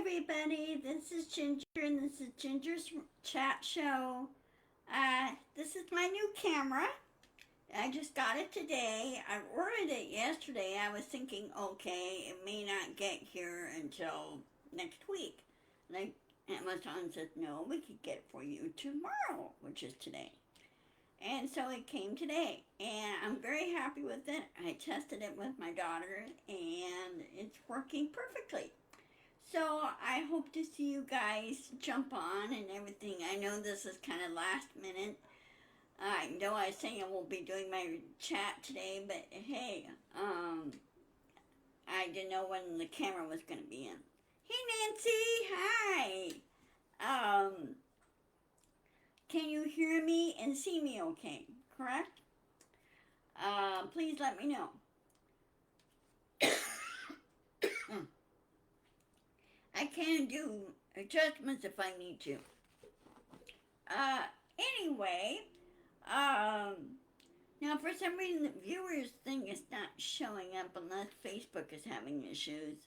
everybody, this is Ginger and this is Ginger's chat show. This is my new camera. I just got it today. I ordered it yesterday. I was thinking, okay, it may not get here until next week. Like Amazon said, no, we could get it for you tomorrow, which is today. And so it came today, and I'm very happy with it. I tested it with my daughter, and it's working perfectly. So I hope to see you guys jump on and everything. I know this is kind of last minute. I know I was saying I won't be doing my chat today, but hey, I didn't know when the camera was going to be in. Hey Nancy, hi. Can you hear me and see me okay? Correct? Please let me know. I can do adjustments if I need to. Anyway, now for some reason the viewers thing is not showing up unless Facebook is having issues.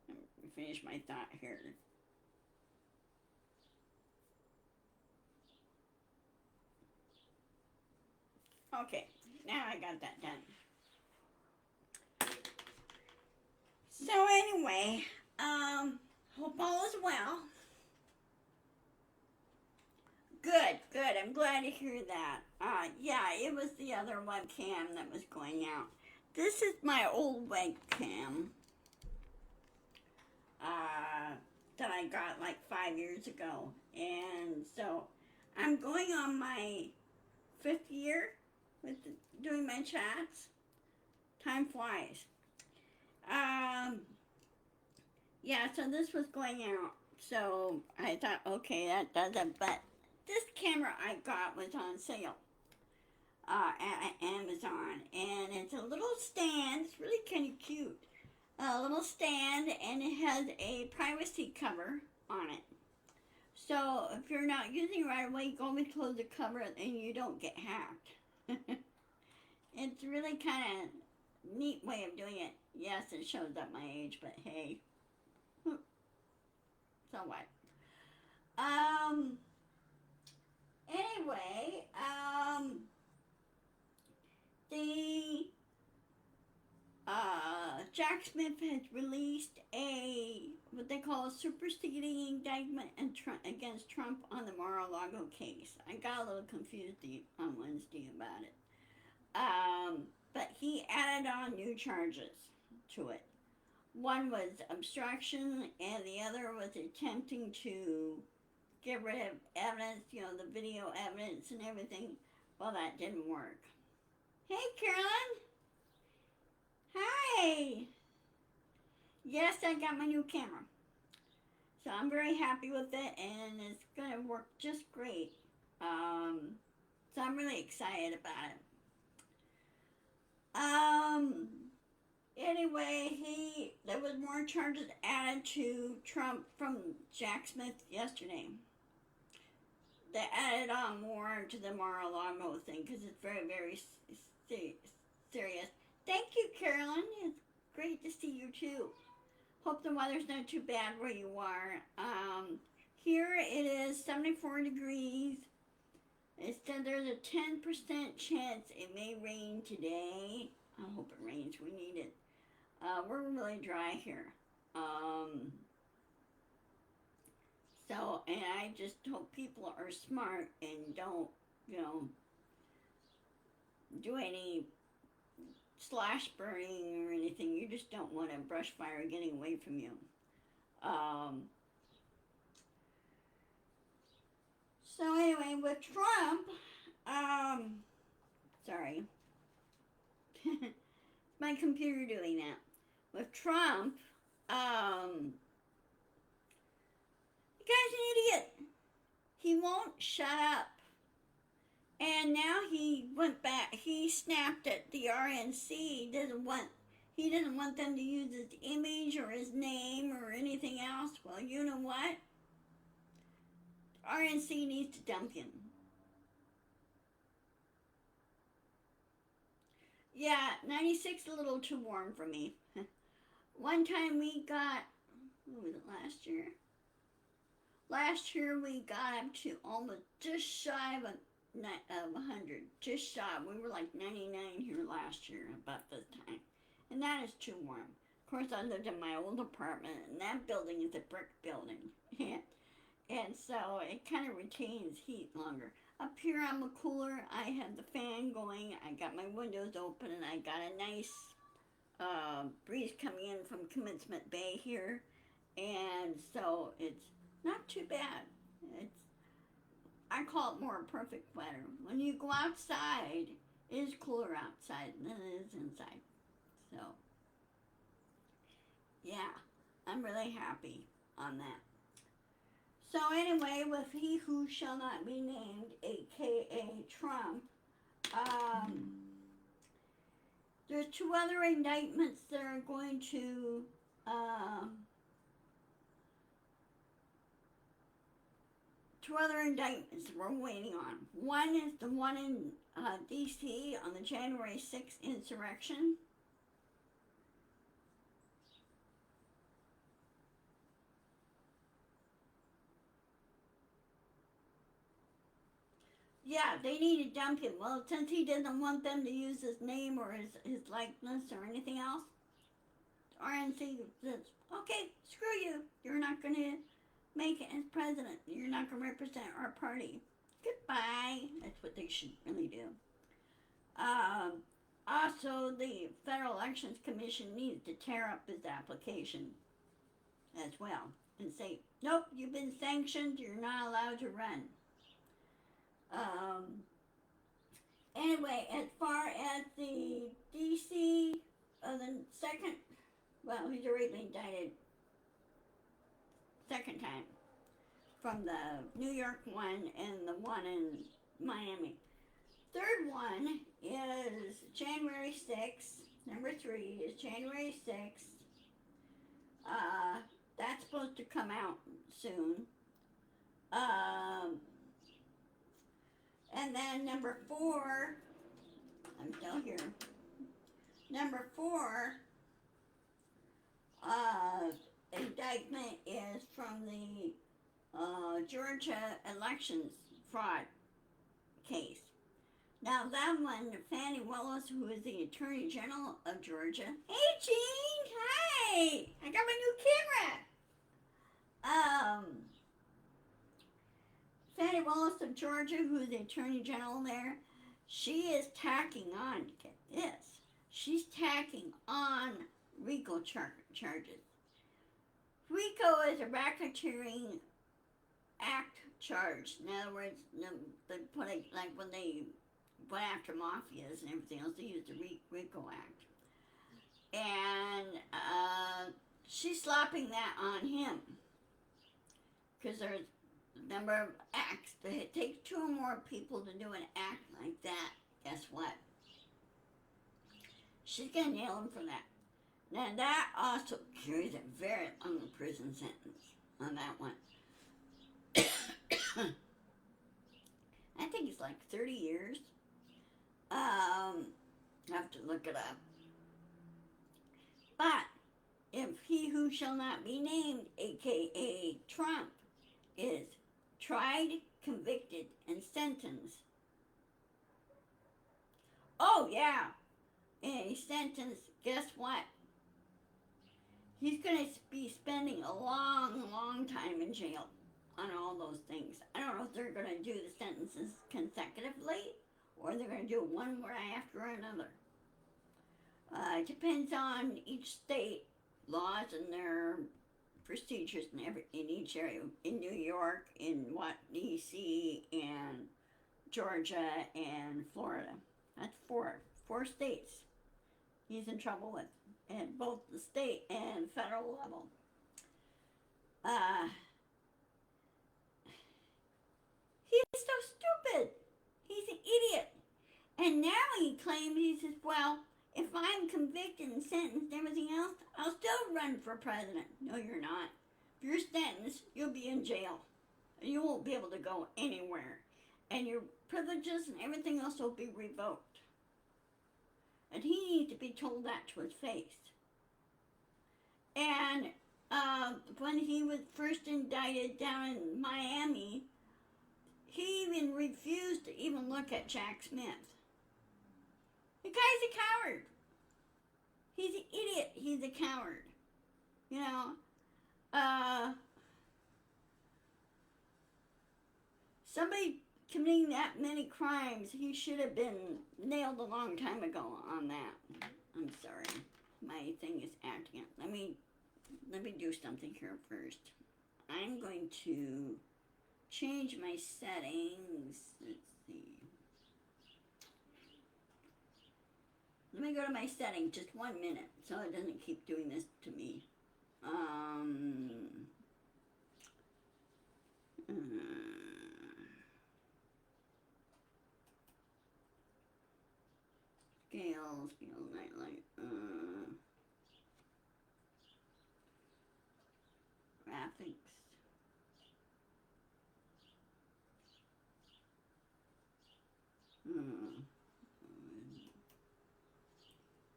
Let me finish my thought here. Okay, now I got that done. So anyway, hope all is well. Good, good. I'm glad to hear that. Yeah, it was the other webcam that was going out. This is my old webcam that I got like 5 years ago. And so I'm going on my 5th year with doing my chats. Time flies. Yeah, so this was going out. So I thought, okay, that does it. But this camera I got was on sale at Amazon. And it's a little stand. It's really kind of cute. A little stand, and it has a privacy cover on it. So if you're not using it right away, go and close the cover and you don't get hacked. It's really kind of neat way of doing it. Yes, it shows up my age, but hey. So what? Anyway, the Jack Smith has released what they call a superseding indictment against Trump on the Mar-a-Lago case. I got a little confused on Wednesday about it. But he added on new charges to it. One was obstruction, and the other was attempting to get rid of evidence, the video evidence and everything. Well, that didn't work. Hey, Carolyn. Hi. Yes, I got my new camera. So I'm very happy with it, and it's going to work just great. So I'm really excited about it. Anyway, there was more charges added to Trump from Jack Smith yesterday. They added on more to the Mar-a-Lago thing because it's very, very serious. Thank you, Carolyn. It's great to see you too. Hope the weather's not too bad where you are. Here it is 74 degrees. It said there's a 10% chance it may rain today. I hope it rains. We need it. We're really dry here. So, and I just hope people are smart and don't, do any slash burning or anything. You just don't want a brush fire getting away from you. So anyway, with Trump, sorry. My computer doing that. With Trump, the guy's an idiot. He won't shut up. And now he went back. He snapped at the RNC. He doesn't want them to use his image or his name or anything else. Well, you know what? RNC needs to dump him. Yeah, 96 a little too warm for me. One time we got, what was it, last year? Last year we got up to almost just shy of 100. Just shy. We were like 99 here last year about this time. And that is too warm. Of course, I lived in my old apartment, and that building is a brick building. And so it kind of retains heat longer. Up here I'm a cooler. I have the fan going. I got my windows open, and I got a nice breeze coming in from Commencement Bay here. And so it's not too bad. I call it more perfect weather. When you go outside, it is cooler outside than it is inside. So, yeah, I'm really happy on that. So anyway, with he who shall not be named, aka Trump, there's two other indictments that are going to two other indictments we're waiting on. One is the one in D.C. on the January 6th insurrection. Yeah, they need to dump him. Well, since he doesn't want them to use his name or his likeness or anything else, RNC says, okay, screw you. You're not going to make it as president. You're not going to represent our party. Goodbye. That's what they should really do. Also, the Federal Elections Commission needs to tear up his application as well and say, nope, you've been sanctioned. You're not allowed to run. Anyway, as far as the DC, the second, well, he's already been indicted second time from the New York one and the one in Miami. Third one is January 6th. Number 3 is January 6th. That's supposed to come out soon. And then number 4, I'm still here. Number 4, indictment is from the Georgia elections fraud case. Now that one, Fani Willis, who is the Attorney General of Georgia. Hey Jean, hi! I got my new camera. Fani Willis of Georgia, who is the Attorney General there, she is tacking on, get this, she's tacking on RICO charges. RICO is a racketeering act charge. In other words, they put it, like when they went after mafias and everything else, they used the RICO Act. And she's slapping that on him. Because there's a number of acts. It takes 2 or more people to do an act like that. Guess what? She's going to nail him for that. Now that also carries a very long prison sentence on that one. I think it's like 30 years. I have to look it up. But if he who shall not be named, aka Trump, is tried, convicted, and sentenced. Oh yeah, and he's sentenced, guess what? He's going to be spending a long, long time in jail on all those things. I don't know if they're going to do the sentences consecutively or they're going to do one right after another. It depends on each state laws and their procedures in each area. In New York, in D.C., and Georgia, and Florida. That's four states he's in trouble with, at both the state and federal level. He's so stupid. He's an idiot. And now he claims, he says, well, if I'm convicted and sentenced and everything else, I'll still run for president. No, you're not. If you're sentenced, you'll be in jail. You won't be able to go anywhere. And your privileges and everything else will be revoked. And he needs to be told that to his face. And when he was first indicted down in Miami, he even refused to even look at Jack Smith. The guy's a coward. He's an idiot. He's a coward. You know, somebody committing that many crimes, he should have been nailed a long time ago on that. I'm sorry. My thing is acting up. Let me do something here first. I'm going to change my settings. Let's see. Let me go to my settings just 1 minute so it doesn't keep doing this to me. Scale, nightlight, graphics.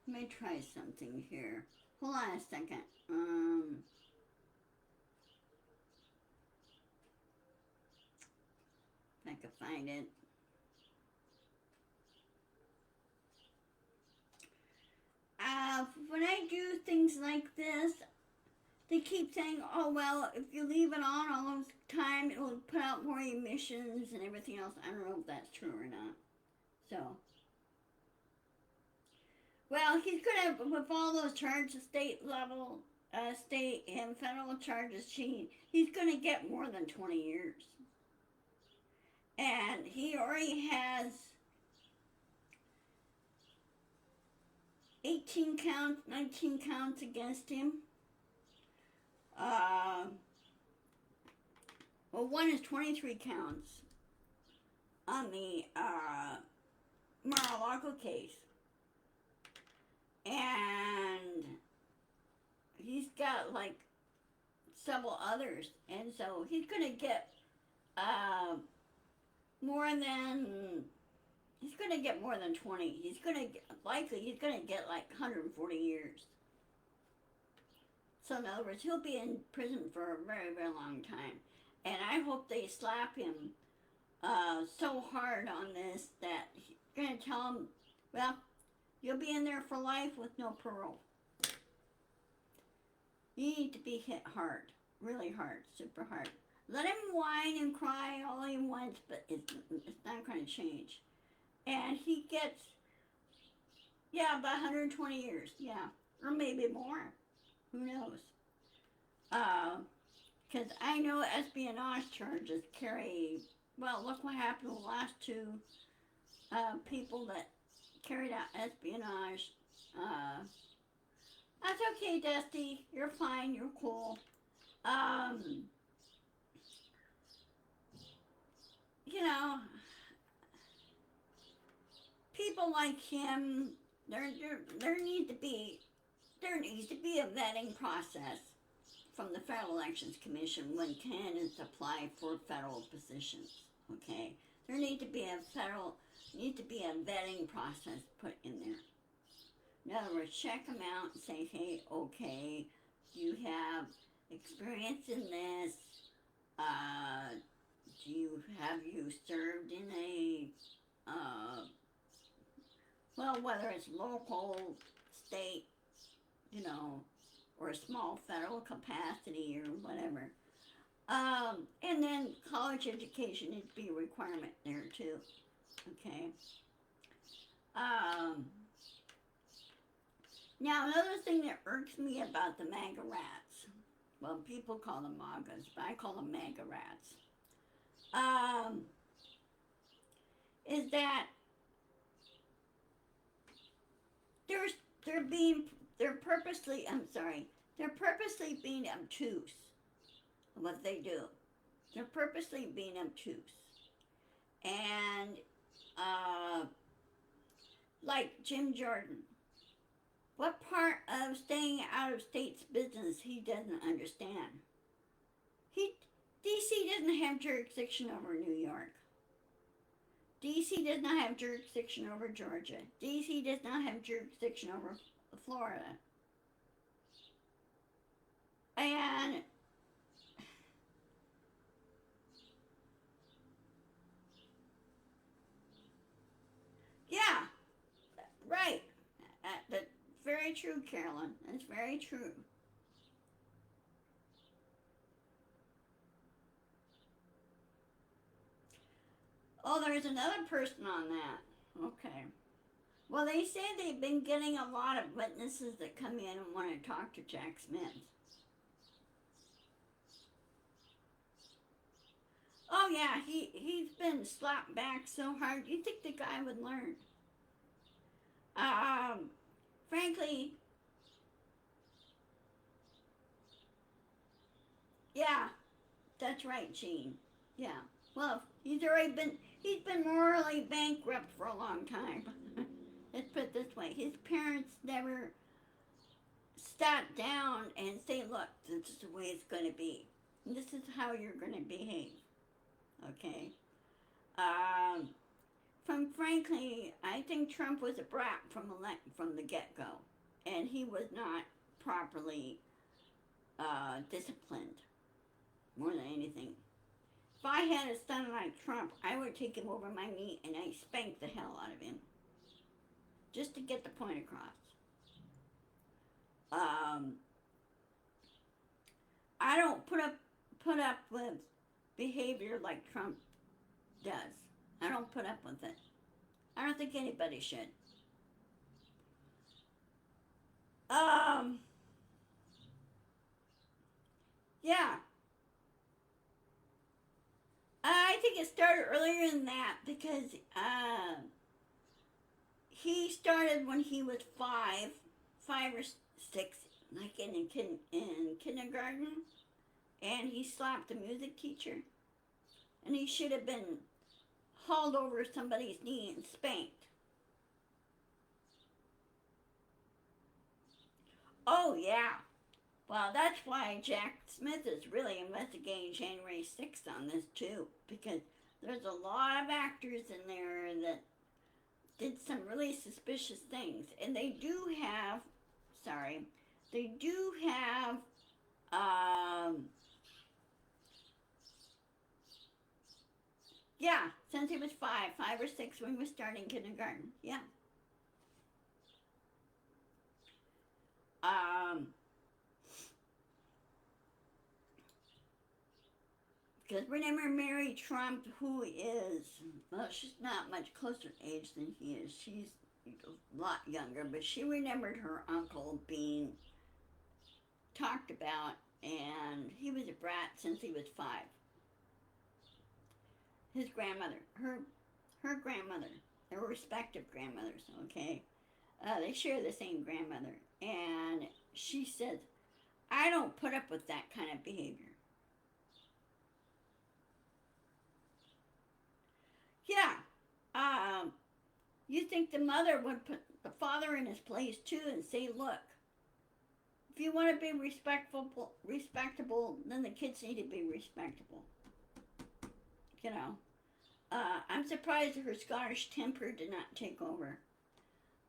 Let me try something here. Hold on a second. If I can find it. When I do things like this, they keep saying, oh, well, if you leave it on all the time, it will put out more emissions and everything else. I don't know if that's true or not. So, well, he's going to, with all those charges, state level, state and federal charges, he's going to get more than 20 years. And he already has 18 counts, 19 counts against him. Well, one is 23 counts on the Mar-a-Lago case. And he's got like several others. And so he's going to get more than 20. He's going to get like 140 years. So in other words, he'll be in prison for a very, very long time. And I hope they slap him so hard on this that they're going to tell him, well, you'll be in there for life with no parole. You need to be hit hard, really hard, super hard. Let him whine and cry all he wants, but it's not going to change. And he gets, about 120 years, or maybe more. Who knows? Because I know espionage charges carry, well, look what happened to the last two people that carried out espionage. That's okay, Dusty. You're fine. You're cool. You know, people like him, there needs to be a vetting process from the Federal Elections Commission when candidates apply for federal positions. Okay, there needs to be a vetting process put in there. In other words, check them out and say, hey, okay, do you have experience in this? Have you served in a whether it's local, state, or a small federal capacity or whatever. And then college education needs to be a requirement there too. Okay. Now another thing that irks me about the MAGA rats, well, people call them MAGAs, but I call them MAGA rats, is that they're purposely being obtuse in what they do. They're purposely being obtuse. And, like Jim Jordan, what part of staying out of state's business he doesn't understand? These DC doesn't have jurisdiction over New York. DC does not have jurisdiction over Georgia. DC does not have jurisdiction over Florida. And yeah, right. That's very true, Carolyn. That's very true. Oh, there's another person on that. Okay. Well, they say they've been getting a lot of witnesses that come in and want to talk to Jack Smith. Oh yeah, he's been slapped back so hard. You think the guy would learn? Um, Frankly, yeah, that's right, Gene. Yeah. Well, he's been morally bankrupt for a long time. Let's put it this way: his parents never sat down and say, "Look, this is the way it's going to be. This is how you're going to behave." Okay. Um, frankly, I think Trump was a brat from the get go, and he was not properly disciplined more than anything. If I had a son like Trump, I would take him over my knee and I spank the hell out of him just to get the point across. Um, I don't put up with behavior like Trump does. I don't put up with it. I don't think anybody should. Um, yeah, I think it started earlier than that because he started when he was 5 or 6, like in kindergarten, and he slapped a music teacher, and he should have been hauled over somebody's knee and spanked. Oh yeah. Well, that's why Jack Smith is really investigating January 6th on this too, because there's a lot of actors in there that did some really suspicious things, and sorry, they do have, um, yeah, since he was 5 or 6 when he was starting kindergarten, yeah. Um, Because remember Mary Trump, who is, well, she's not much closer in age than he is. She's a lot younger, but she remembered her uncle being talked about, and he was a brat since he was 5. His grandmother, her grandmother, they were respective grandmothers, okay? They share the same grandmother, and she said, I don't put up with that kind of behavior. Yeah, um, you think the mother would put the father in his place too and say, look, if you want to be respectable, then the kids need to be respectable. You know, I'm surprised her Scottish temper did not take over.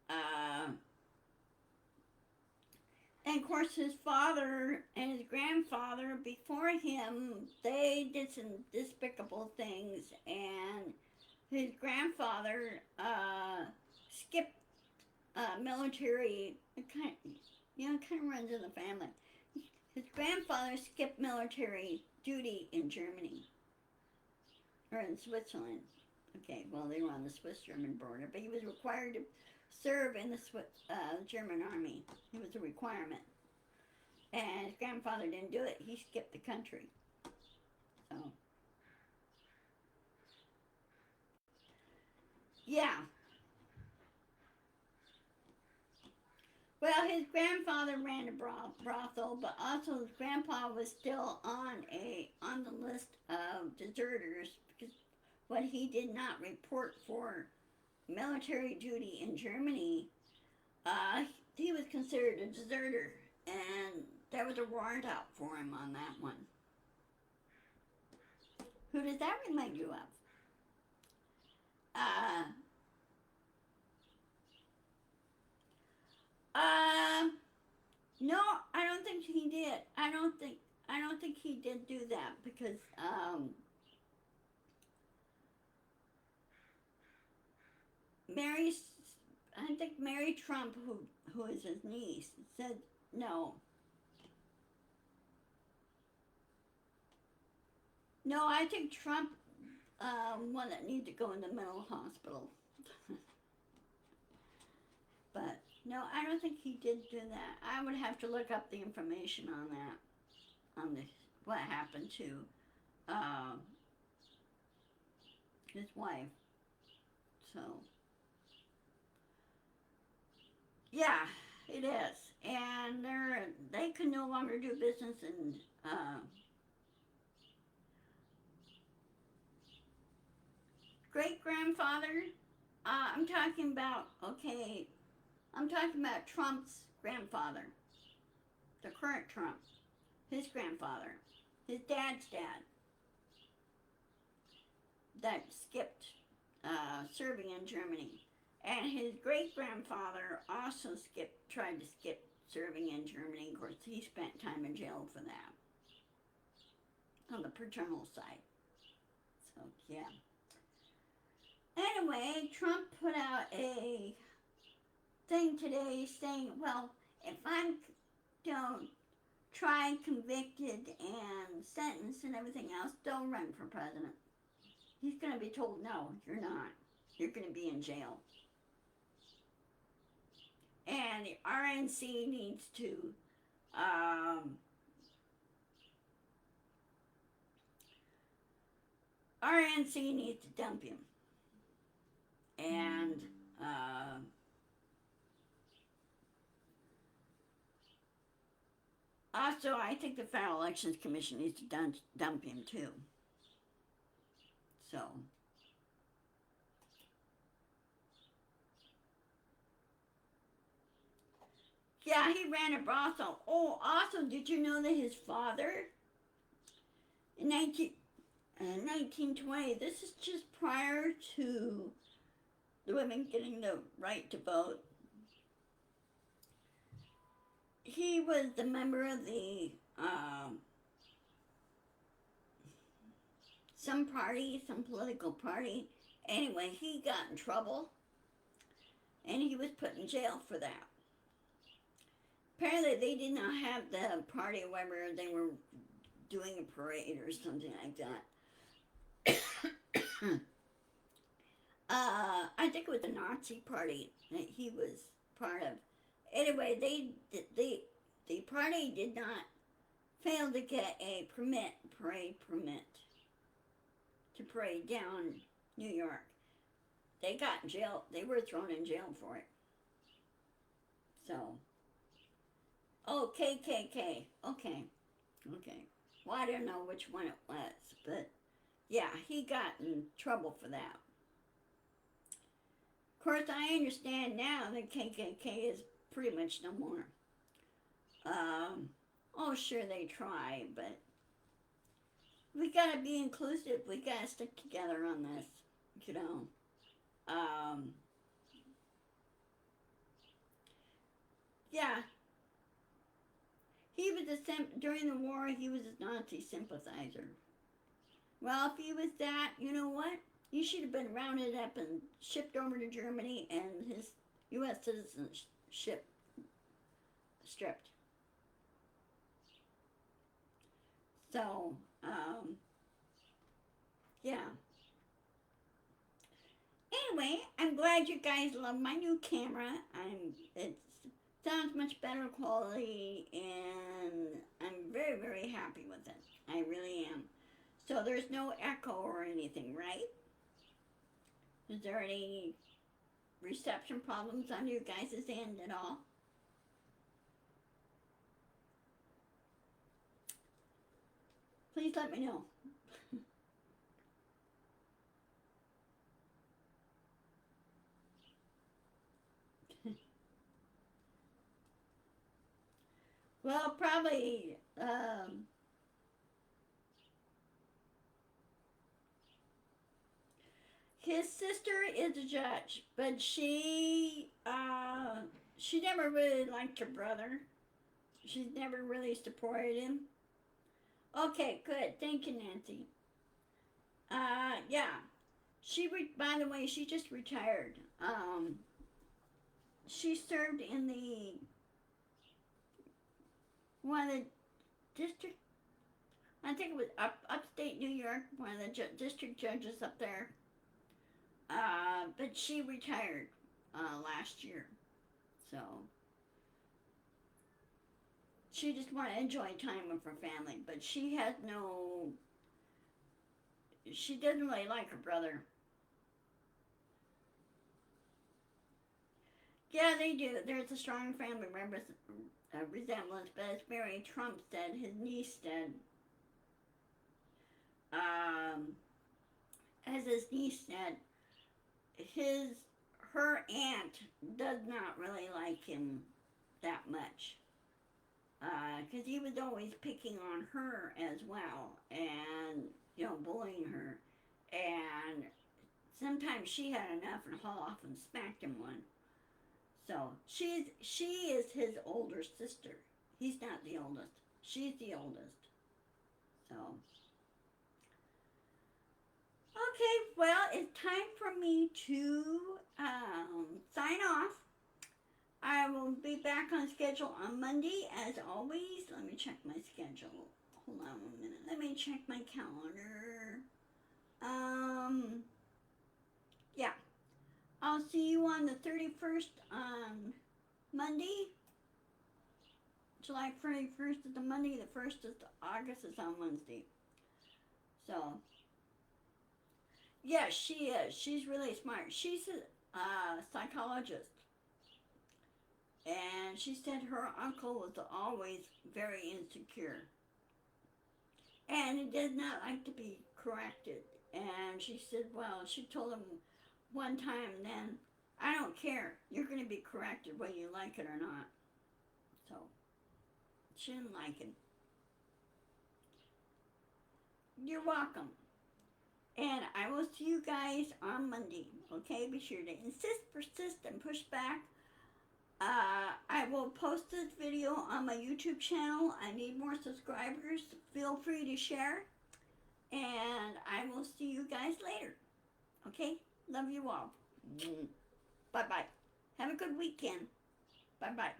Uh, and of course, his father and his grandfather before him, they did some despicable things, and his grandfather skipped military. It kind of runs in the family. His grandfather skipped military duty in Germany or in Switzerland. Okay, well they were on the Swiss-German border, but he was required to serve in the German army. It was a requirement, and his grandfather didn't do it. He skipped the country. So yeah. Well, his grandfather ran a brothel, but also his grandpa was still on the list of deserters because what he did not report for military duty in Germany, he was considered a deserter, and there was a warrant out for him on that one. Who does that remind you of? Uh, uh, no, I don't think he did. I don't think he did do that because Mary, I think Mary Trump, who is his niece, said no. No, I think Trump one that need to go in the mental hospital. But no, I don't think he did do that. I would have to look up the information on that, on this, what happened to uh, his wife. So yeah, it is, and they can no longer do business in great grandfather. I'm talking about okay. I'm talking about Trump's grandfather, the current Trump, his grandfather, his dad's dad, that skipped serving in Germany, and his great grandfather also tried to skip serving in Germany. Of course, he spent time in jail for that on the paternal side. So yeah. Anyway, Trump put out a thing today saying, well, if I'm don't tried, convicted, and sentenced and everything else, don't run for president. He's going to be told, no, you're not. You're going to be in jail. And the RNC needs to RNC needs to dump him. And also, I think the Federal Elections Commission needs to dump him too. So, yeah, he ran a brothel. Oh, also, did you know that his father, in 1920, this is just prior to the women getting the right to vote, he was the member of the some party, some political party. Anyway, he got in trouble and he was put in jail for that. Apparently, they did not have the party or whatever, they were doing a parade or something like that. I think it was the Nazi party that he was part of. Anyway, the party did not fail to get a parade permit to parade down New York. They got in jail. They were thrown in jail for it. So, oh, KKK. Okay. Well, I don't know which one it was, but yeah, he got in trouble for that. Of course, I understand now that KKK is pretty much no more. Oh, sure, they try, but we gotta be inclusive. We gotta stick together on this, you know. Yeah, he was during the war. He was a Nazi sympathizer. Well, if he was that, you know what? He should have been rounded up and shipped over to Germany and his U.S. citizenship stripped. So, yeah. Anyway, I'm glad you guys love my new camera. It sounds much better quality, and I'm very, very happy with it. I really am. So there's no echo or anything, right? Is there any reception problems on you guys' end at all? Please let me know. Well, probably His sister is a judge, but she never really liked her brother. She's never really supported him. Okay, good. Thank you, Nancy. Yeah. By the way, she just retired. She served in the one of the district. I think it was upstate New York. One of the district judges up there. But she retired last year, so she just wanted to enjoy time with her family. But she has no. She doesn't really like her brother. Yeah, they do. There's a strong family resemblance, but it's very Trump said. His niece said. Um, as his niece said, her aunt does not really like him that much. Because he was always picking on her as well, and bullying her, and sometimes she had enough and hauled off and smacked him one. So she is his older sister. He's not the oldest. She's the oldest. So okay, well, it's time for me to sign off. I will be back on schedule on Monday as always. Let me check my schedule. Hold on 1 minute. Let me check my calendar. Yeah. I'll see you on the 31st on Monday. July 31st is the Monday. The 1st is August is on Wednesday. So, yes, she is. She's really smart. She's a psychologist. And she said her uncle was always very insecure. And he did not like to be corrected. And she said, well, she told him one time then, I don't care. You're going to be corrected whether you like it or not. So, she didn't like him. You're welcome. And I will see you guys on Monday. Okay? Be sure to insist, persist, and push back. I will post this video on my YouTube channel. I need more subscribers. Feel free to share. And I will see you guys later. Okay? Love you all. Bye-bye. Have a good weekend. Bye-bye.